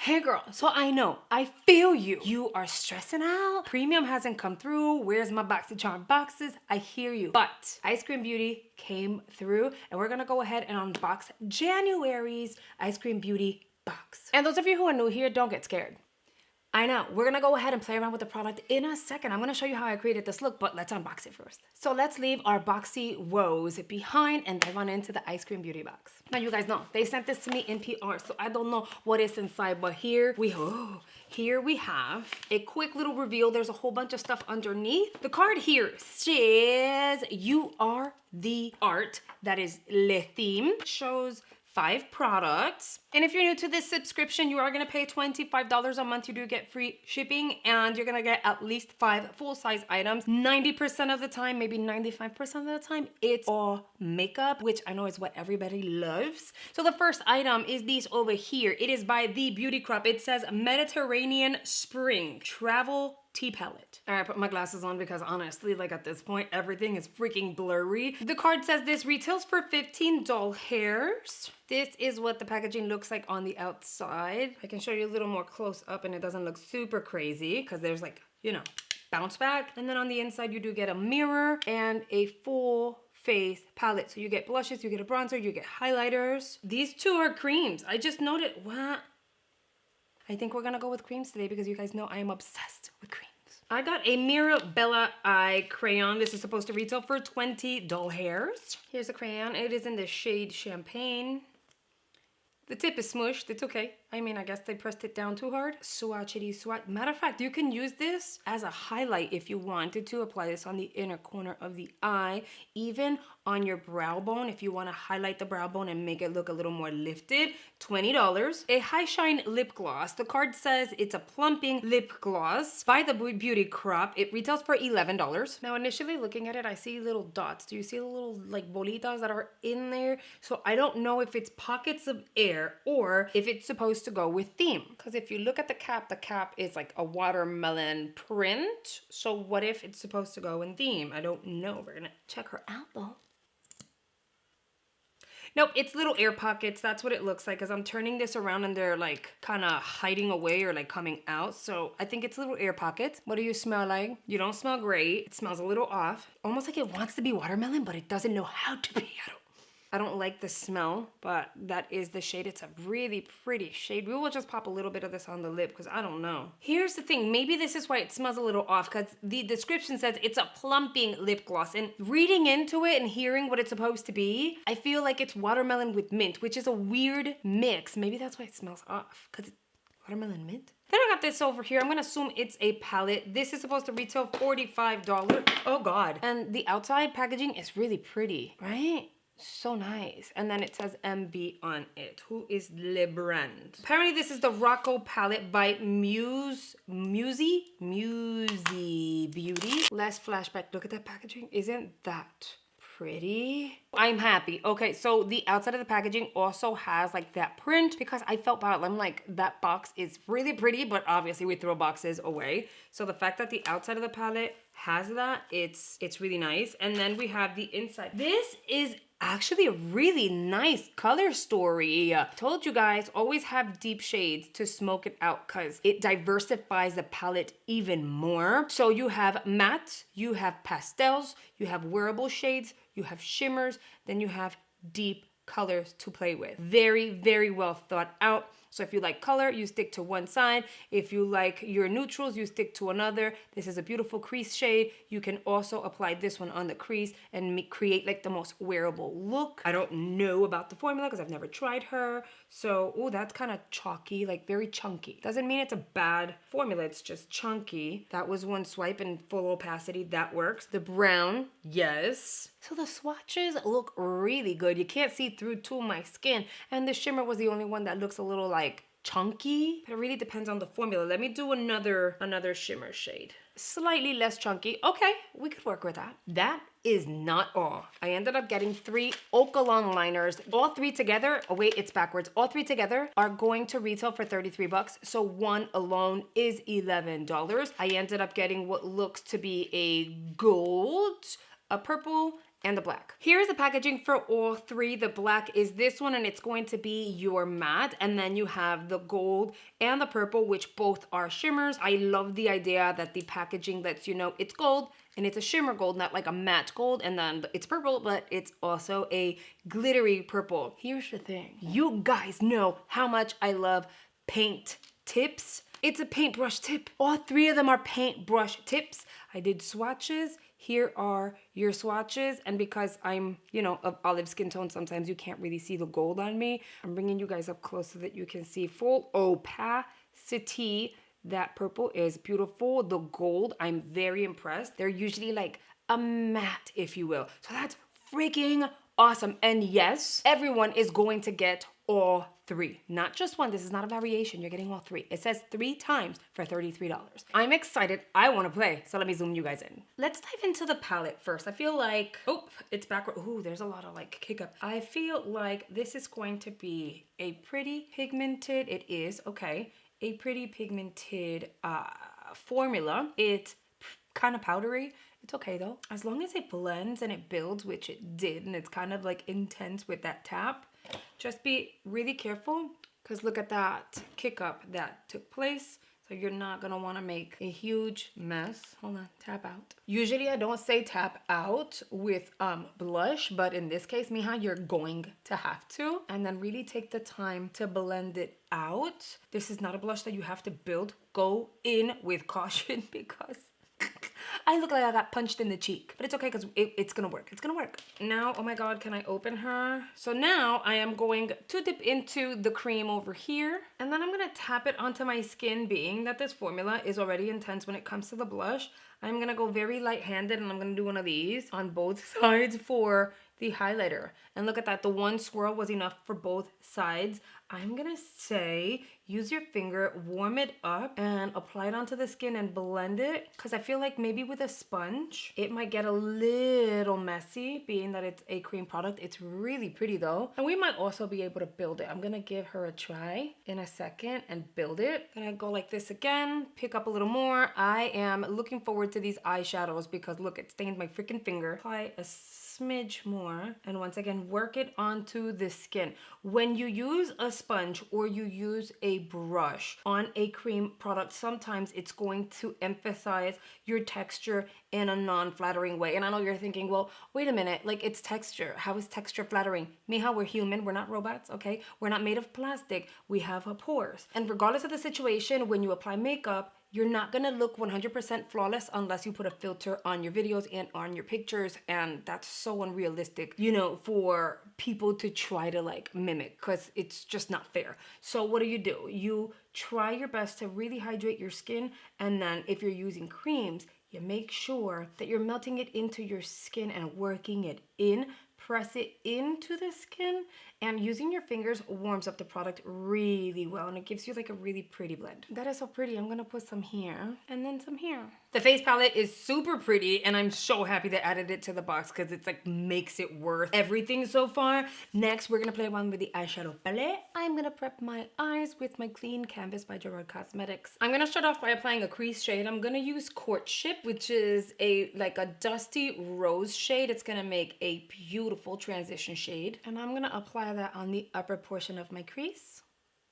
Hey girl, so I know, I feel you. You are stressing out. Premium hasn't come through. Where's my BoxyCharm boxes? I hear you. But EyeScream Beauty came through and we're gonna go ahead and unbox January's EyeScream Beauty Box. And those of you who are new here, don't get scared. I know, we're gonna go ahead and play around with the product in a second. I'm gonna show you how I created this look, but let's unbox it first. So let's leave our boxy woes behind and dive on into the EyeScream Beauty Box. Now you guys know, they sent this to me in PR, so I don't know what is inside, but here we have a quick little reveal. There's a whole bunch of stuff underneath. The card here says, "You are the art." That is le theme. Shows 5 products. And if you're new to this subscription, you are gonna pay $25 a month. You do get free shipping and you're gonna get at least 5 full-size items. 90% of the time, maybe 95% of the time, it's all makeup, which I know is what everybody loves. So the first item is these over here. It is by The Beauty Crop. It says Mediterranean Spring Travel Tea Palette. All right, put my glasses on because honestly, like at this point, everything is freaking blurry. The card says this retails for 15 doll hairs. This is what the packaging looks like on the outside. I can show you a little more close up and it doesn't look super crazy because there's like, you know, bounce back. And then on the inside, you do get a mirror and a full face palette. So you get blushes, you get a bronzer, you get highlighters. These two are creams. I just noted, what? I think we're gonna go with creams today because you guys know I am obsessed with creams. I got a Mirabella eye crayon. This is supposed to retail for 20 doll hairs. Here's a crayon. It is in the shade Champagne. The tip is smushed. It's okay. I mean, I guess they pressed it down too hard. Swatchity swatch. Matter of fact, you can use this as a highlight if you wanted to. Apply this on the inner corner of the eye, even on your brow bone. If you want to highlight the brow bone and make it look a little more lifted, $20. A High Shine lip gloss. The card says it's a plumping lip gloss by the Beauty Crop. It retails for $11. Now, initially looking at it, I see little dots. Do you see the little like bolitas that are in there? So I don't know if it's pockets of air or if it's supposed to go with theme. Because if you look at the cap is like a watermelon print. So what if it's supposed to go in theme? I don't know. We're gonna check her out though. Nope, it's little air pockets. That's what it looks like, because I'm turning this around and they're like kind of hiding away or like coming out. So I think it's little air pockets. What do you smell like? You don't smell great. It smells a little off. Almost like it wants to be watermelon, but it doesn't know how to be. I don't like the smell, but that is the shade. It's a really pretty shade. We will just pop a little bit of this on the lip because I don't know. Here's the thing. Maybe this is why it smells a little off, because the description says it's a plumping lip gloss. And reading into it and hearing what it's supposed to be, I feel like it's watermelon with mint, which is a weird mix. Maybe that's why it smells off, because it's watermelon mint. Then I got this over here. I'm gonna assume it's a palette. This is supposed to retail $45. Oh God. And the outside packaging is really pretty, right? So nice. And then it says MB on it. Who is Le Brand? Apparently this is the Rocco palette by Musy Beauty. Less flashback. Look at that packaging. Isn't that pretty? I'm happy. Okay, so the outside of the packaging also has like that print, because I felt bad. I'm like, that box is really pretty, but obviously we throw boxes away. So the fact that the outside of the palette has that, it's really nice. And then we have the inside. This is actually a really nice color story. Told you guys, always have deep shades to smoke it out because it diversifies the palette even more. So you have matte, you have pastels, you have wearable shades, you have shimmers, then you have deep colors to play with. Very, very well thought out. So if you like color, you stick to one side. If you like your neutrals, you stick to another. This is a beautiful crease shade. You can also apply this one on the crease and create like the most wearable look. I don't know about the formula because I've never tried her. So, oh, that's kind of chalky, like very chunky. Doesn't mean it's a bad formula, it's just chunky. That was one swipe in full opacity, that works. The brown, yes. So the swatches look really good. You can't see through to my skin. And the shimmer was the only one that looks a little like chunky. But it really depends on the formula. Let me do another shimmer shade. Slightly less chunky. Okay, we could work with that. That is not all. I ended up getting 3 Okalon liners. All 3 together, oh wait, it's backwards. All 3 together are going to retail for $33. So one alone is $11. I ended up getting what looks to be a gold, a purple, and the black. Here's the packaging for all three. The black is this one, and it's going to be your matte. And then you have the gold and the purple, which both are shimmers. I love the idea that the packaging lets you know it's gold and it's a shimmer gold, not like a matte gold. And then it's purple, but it's also a glittery purple. Here's the thing. You guys know how much I love paint tips. It's a paintbrush tip. All three of them are paintbrush tips. I did swatches. Here are your swatches. And because I'm, you know, of olive skin tone, sometimes you can't really see the gold on me. I'm bringing you guys up close so that you can see full opacity. That purple is beautiful. The gold, I'm very impressed. They're usually like a matte, if you will. So that's freaking awesome. And yes, everyone is going to get all three, not just one. This is not a variation. You're getting all three. It says 3 times for $33. I'm excited. I want to play. So let me zoom you guys in. Let's dive into the palette first. I feel like, oh, it's backward. Ooh, there's a lot of like kick up. I feel like this is going to be a pretty pigmented, it is, okay, a pretty pigmented formula. It's kind of powdery. It's okay though. As long as it blends and it builds, which it did, and it's kind of like intense with that tap. Just be really careful because look at that kick up that took place. So you're not gonna wanna make a huge mess. Hold on, tap out. Usually I don't say tap out with blush, but in this case, mija, you're going to have to. And then really take the time to blend it out. This is not a blush that you have to build. Go in with caution because I look like I got punched in the cheek, but it's okay because it's gonna work. It's gonna work. Now, oh my God, can I open her? So now I am going to dip into the cream over here, and then I'm gonna tap it onto my skin, being that this formula is already intense when it comes to the blush. I'm gonna go very light-handed, and I'm gonna do one of these on both sides for the highlighter. And look at that, the one swirl was enough for both sides. I'm gonna say use your finger, warm it up, and apply it onto the skin and blend it. Because I feel like maybe with a sponge, it might get a little messy, being that it's a cream product. It's really pretty though. And we might also be able to build it. I'm gonna give her a try in a second and build it. Gonna go like this again, pick up a little more. I am looking forward to these eyeshadows because look, it stained my freaking finger. Apply a smidge more, and once again work it onto the skin. When you use a sponge or you use a brush on a cream product, sometimes it's going to emphasize your texture in a non-flattering way. And I know you're thinking, well, wait a minute, like it's texture. How is texture flattering? Mija, we're human, we're not robots, okay? We're not made of plastic, we have pores. And regardless of the situation, when you apply makeup, you're not gonna look 100% flawless unless you put a filter on your videos and on your pictures, and that's so unrealistic, you know, for people to try to like mimic, because it's just not fair. So what do? You try your best to really hydrate your skin, and then if you're using creams, you make sure that you're melting it into your skin and working it in. Press it into the skin, and using your fingers warms up the product really well, and it gives you like a really pretty blend. That is so pretty. I'm gonna put some here and then some here. The face palette is super pretty, and I'm so happy that I added it to the box because it's like makes it worth everything so far. Next, we're gonna play one with the eyeshadow palette. I'm gonna prep my eyes with my Clean Canvas by Gerard Cosmetics. I'm gonna start off by applying a crease shade. I'm gonna use Courtship, which is like a dusty rose shade. It's gonna make a beautiful transition shade, and I'm gonna apply that on the upper portion of my crease.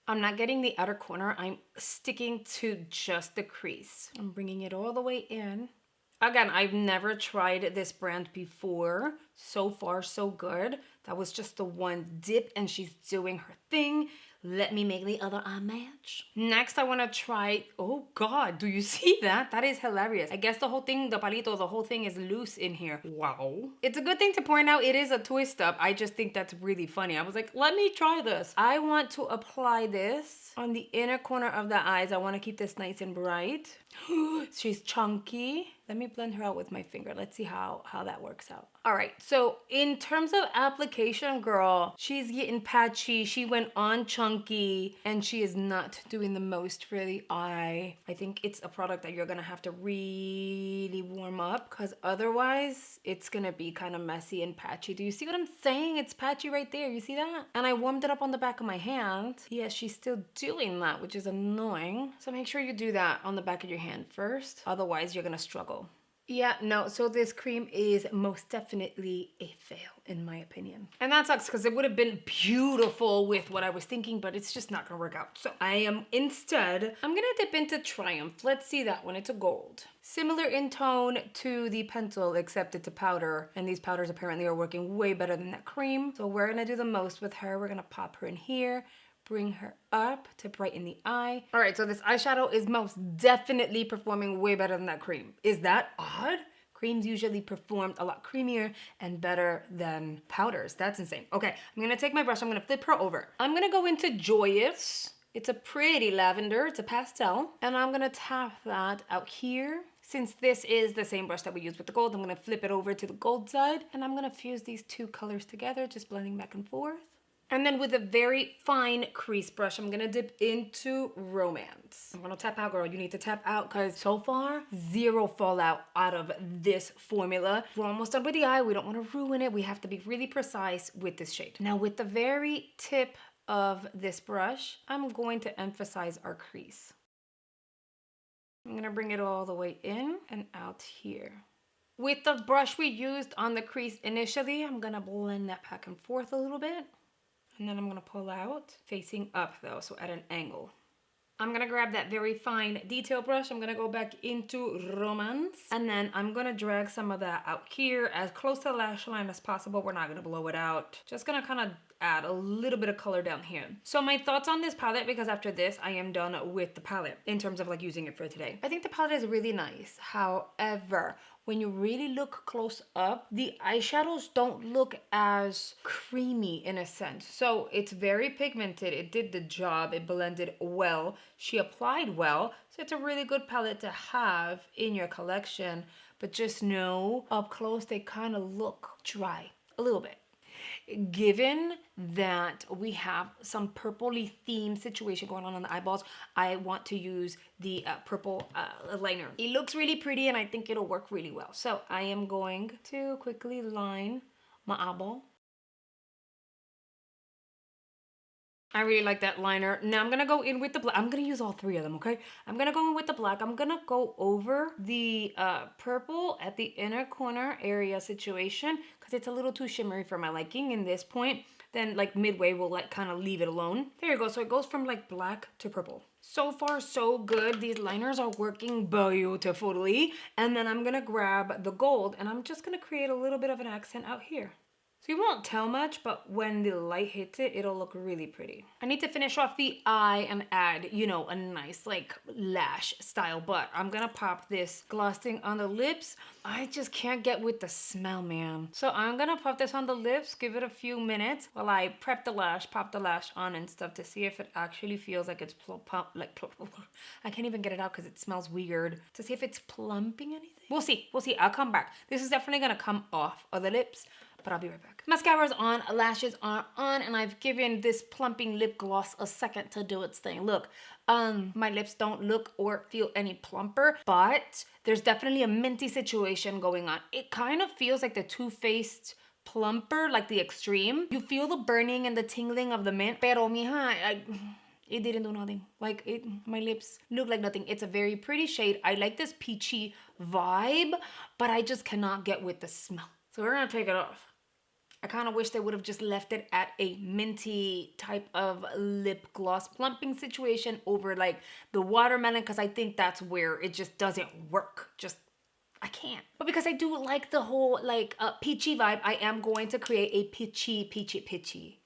I'm not getting the outer corner, I'm sticking to just the crease. I'm bringing it all the way in. Again, I've never tried this brand before. So far, so good. That was just the one dip, and she's doing her thing. Let me make the other eye match. Next, I want to try, oh God, do you see that? That is hilarious. I guess the whole thing, the palito, the whole thing is loose in here. Wow. It's a good thing to point out, it is a twist up. I just think that's really funny. I was like, let me try this. I want to apply this on the inner corner of the eyes. I want to keep this nice and bright. She's chunky. Let me blend her out with my finger. Let's see how that works out. All right, so in terms of application, girl, she's getting patchy. She went on chunky, and she is not doing the most for the eye. I think it's a product that you're gonna have to really warm up, because otherwise it's gonna be kind of messy and patchy. Do you see what I'm saying? It's patchy right there. You see that? And I warmed it up on the back of my hand. Yes, she's still doing that, which is annoying. So make sure you do that on the back of your hand first. Otherwise, you're gonna struggle. Yeah, no, so this cream is most definitely a fail in my opinion. And that sucks because it would have been beautiful with what I was thinking, but it's just not gonna work out. So I am instead, I'm gonna dip into Triumph. Let's see that one, it's a gold. Similar in tone to the pencil, except it's a powder. And these powders apparently are working way better than that cream. So we're gonna do the most with her. We're gonna pop her in here, bring her up to brighten the eye. All right, so this eyeshadow is most definitely performing way better than that cream. Is that odd? Creams usually perform a lot creamier and better than powders. That's insane. Okay, I'm gonna take my brush, I'm gonna flip her over. I'm gonna go into Joyous. It's a pretty lavender, it's a pastel. And I'm gonna tap that out here. Since this is the same brush that we used with the gold, I'm gonna flip it over to the gold side and I'm gonna fuse these two colors together, just blending back and forth. And then with a very fine crease brush, I'm gonna dip into Romance. I'm gonna tap out, girl. You need to tap out because so far, zero fallout out of this formula. We're almost done with the eye. We don't wanna ruin it. We have to be really precise with this shade. Now with the very tip of this brush, I'm going to emphasize our crease. I'm gonna bring it all the way in and out here. With the brush we used on the crease initially, I'm gonna blend that back and forth a little bit. And then I'm gonna pull out, facing up though, so at an angle. I'm gonna grab that very fine detail brush. I'm gonna go back into Romance. And then I'm gonna drag some of that out here as close to the lash line as possible. We're not gonna blow it out. Just gonna kind of add a little bit of color down here. So my thoughts on this palette, because after this, I am done with the palette in terms of like using it for today. I think the palette is really nice. However, when you really look close up, the eyeshadows don't look as creamy in a sense. So it's very pigmented. It did the job. It blended well. She applied well. So it's a really good palette to have in your collection. But just know up close, they kind of look dry a little bit. Given that we have some purpley theme situation going on the eyeballs, I want to use the purple liner. It looks really pretty and I think it'll work really well. So I am going to quickly line my eyeball. I really like that liner. Now I'm gonna go in with the black. I'm gonna use all three of them, okay? I'm gonna go in with the black. I'm gonna go over the purple at the inner corner area situation because it's a little too shimmery for my liking in this point. Then like midway, we'll like kind of leave it alone. There you go. So it goes from like black to purple. So far, so good. These liners are working beautifully. And then I'm gonna grab the gold and I'm just gonna create a little bit of an accent out here. So you won't tell much, but when the light hits it, it'll look really pretty. I need to finish off the eye and add, you know, a nice like lash style, but I'm gonna pop this gloss thing on the lips. I just can't get with the smell, man. So I'm gonna pop this on the lips, give it a few minutes while I prep the lash, pop the lash on and stuff to see if it actually feels like it's I can't even get it out because it smells weird. To see if it's plumping anything. We'll see, I'll come back. This is definitely gonna come off of the lips, but I'll be right back. Mascara's on, lashes are on, and I've given this plumping lip gloss a second to do its thing. Look, my lips don't look or feel any plumper, but there's definitely a minty situation going on. It kind of feels like the Too Faced plumper, like the extreme. You feel the burning and the tingling of the mint, pero mija, it didn't do nothing. Like my lips look like nothing. It's a very pretty shade. I like this peachy vibe, but I just cannot get with the smell. So we're gonna take it off. I kind of wish they would have just left it at a minty type of lip gloss plumping situation over like the watermelon, because I think that's where it just doesn't work. I can't. But because I do like the whole like peachy vibe, I am going to create a peachy.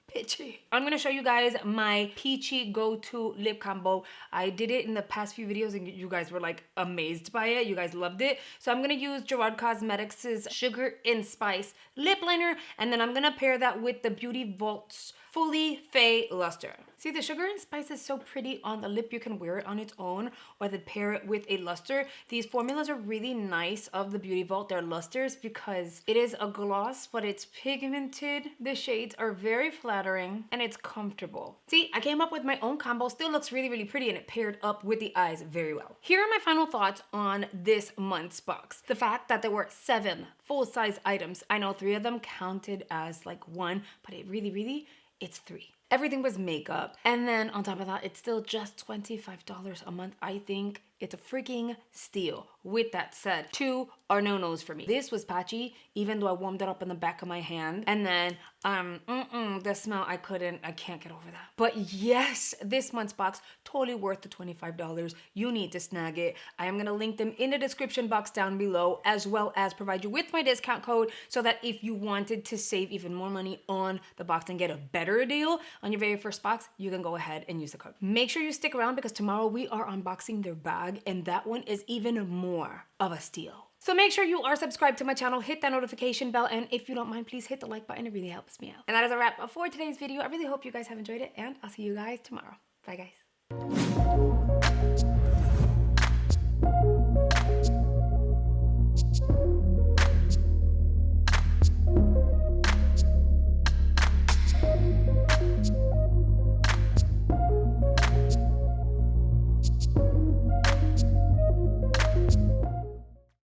I'm gonna show you guys my peachy go-to lip combo. I did it in the past few videos and you guys were like amazed by it. You guys loved it. So I'm gonna use Gerard Cosmetics' Sugar and Spice lip liner, and then I'm gonna pair that with the Beauty Vault's Fully Fay Luster. See, the Sugar and Spice is so pretty on the lip. You can wear it on its own or then pair it with a luster. These formulas are really nice of the Beauty Vault. They're lusters because it is a gloss, but it's pigmented. The shades are very flattering and it's comfortable. See, I came up with my own combo. Still looks really, really pretty and it paired up with the eyes very well. Here are my final thoughts on this month's box. The fact that there were 7 full-size items. I know 3 of them counted as like 1, but it really, it's 3. Everything was makeup. And then on top of that, it's still just $25 a month. I think It's a freaking steal. With that said, 2 are no-nos for me. This was patchy, even though I warmed it up in the back of my hand. And then, the smell, I can't get over that. But yes, this month's box, totally worth the $25. You need to snag it. I am gonna link them in the description box down below, as well as provide you with my discount code so that if you wanted to save even more money on the box and get a better deal on your very first box, you can go ahead and use the code. Make sure you stick around because tomorrow we are unboxing their bag, and that one is even more of a steal. So make sure you are subscribed to my channel, hit that notification bell, and if you don't mind, please hit the like button. It really helps me out. And that is a wrap for today's video. I really hope you guys have enjoyed it, and I'll see you guys tomorrow. Bye, guys.